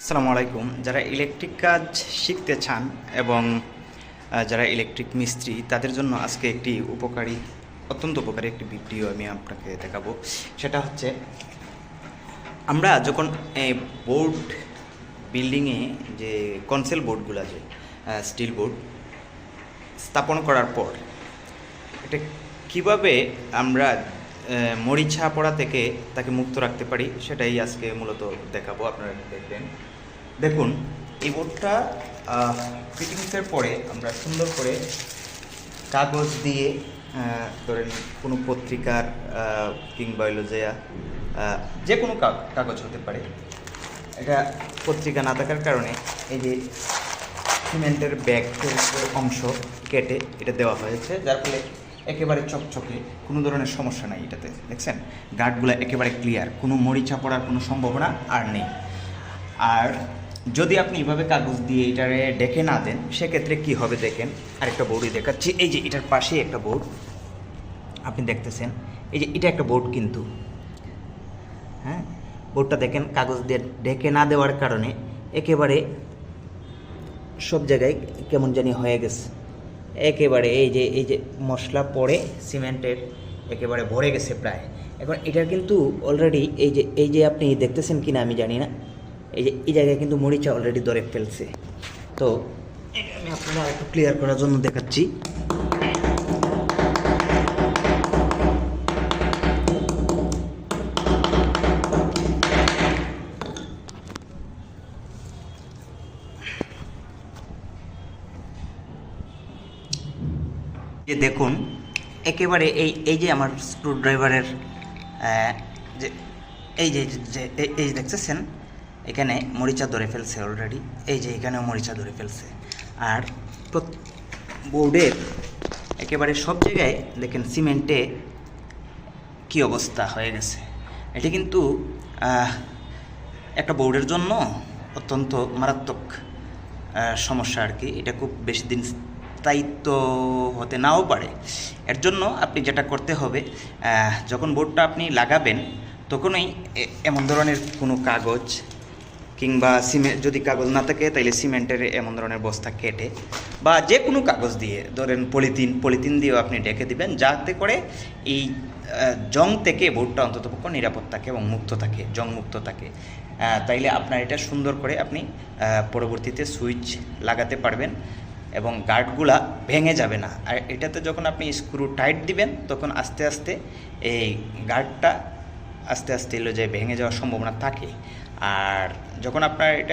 আসসালামু আলাইকুম। যারা ইলেকট্রিক কাজ শিখতে চান এবং যারা ইলেকট্রিক মিস্ত্রি তাদের জন্য আজকে একটি অত্যন্ত উপকারী একটি ভিডিও আমি আপনাকে দেখাবো। সেটা হচ্ছে আমরা যখন বোর্ড বিল্ডিংয়ে যে কনসেল বোর্ডগুলো আছে, স্টিল বোর্ড স্থাপন করার পর এটা কীভাবে আমরা মরিচা পড়া থেকে তাকে মুক্ত রাখতে পারি সেটাই আজকে মূলত দেখাবো। আপনারা দেখুন এই বোর্ডটা ফিটিংসের পরে আমরা সুন্দর করে কাগজ দিয়ে ধরেন কোনো পত্রিকার কিংবা যে কোনো কাগজ হতে পারে, এটা পত্রিকা না থাকার কারণে এই যে সিমেন্টের ব্যাগের অংশ কেটে এটা দেওয়া হয়েছে, যার ফলে একেবারে চকচকে, কোনো ধরনের সমস্যা নাই। এটাতে দেখছেন গার্ডগুলো একেবারে ক্লিয়ার, কোনো মরিচা পড়ার কোনো সম্ভাবনা আর নেই। আর যদি আপনি এভাবে কাগজ দিয়ে এটারে ডেকে না দেন সেক্ষেত্রে কি হবে দেখেন। আরেকটা বোর্ডই দেখাচ্ছি, এই যে এটার পাশে একটা বোর্ড আপনি দেখতেছেন, এই যে এটা একটা বোর্ড কিন্তু, হ্যাঁ বোর্ডটা দেখেন কাগজ দিয়ে ডেকে না দেওয়ার কারণে একেবারে সব জায়গায় কেমন জানি হয়ে গেছে, একেবারে এই যে মশলা পড়ে সিমেন্টের একেবারে ভরে গেছে প্রায়। এখন এটার কিন্তু অলরেডি এই যে আপনি দেখতেছেন কিনা আমি জানি না, এই জায়গায় কিন্তু মরিচা অলরেডি ধরে ফেলছে। তো আমি আপনারা একটু ক্লিয়ার করার জন্য দেখাচ্ছি। যে দেখুন একেবারে এই যে আমার স্ক্রুড্রাইভারের যে এই দেখতেছেন এখানে মরিচা ধরে ফেলছে অলরেডি, এই যে এখানেও মরিচা ধরে ফেলছে। আর বোর্ডের একেবারে সব জায়গায় দেখেন সিমেন্টে কি অবস্থা হয়ে গেছে। এটি কিন্তু একটা বোর্ডের জন্য অত্যন্ত মারাত্মক সমস্যা আর কি। এটা খুব বেশি দিন স্থায়িত্ব হতে নাও পারে। এর জন্য আপনি যেটা করতে হবে, যখন বোর্ডটা আপনি লাগাবেন তখনই এমন ধরনের কোনো কাগজ কিংবা যদি কাগজ না থাকে তাইলে সিমেন্টের এমন ধরনের বস্তা কেটে বা যে কোনো কাগজ দিয়ে, ধরেন পলিথিন দিয়েও আপনি ডেকে দিবেন, যাতে করে এই জং থেকে বোর্ডটা অন্ততপক্ষে নিরাপদ থাকে এবং মুক্ত থাকে, জং মুক্ত থাকে। তাইলে আপনার এটা সুন্দর করে আপনি পরবর্তীতে সুইচ লাগাতে পারবেন এবং গার্ডগুলা ভেঙে যাবে না। আর এটাতে যখন আপনি স্ক্রু টাইট দিবেন তখন আস্তে আস্তে এই গার্ডটা আস্তে আস্তে ভেঙে যাওয়ার সম্ভাবনা থাকে। আর যখন আপনার এটা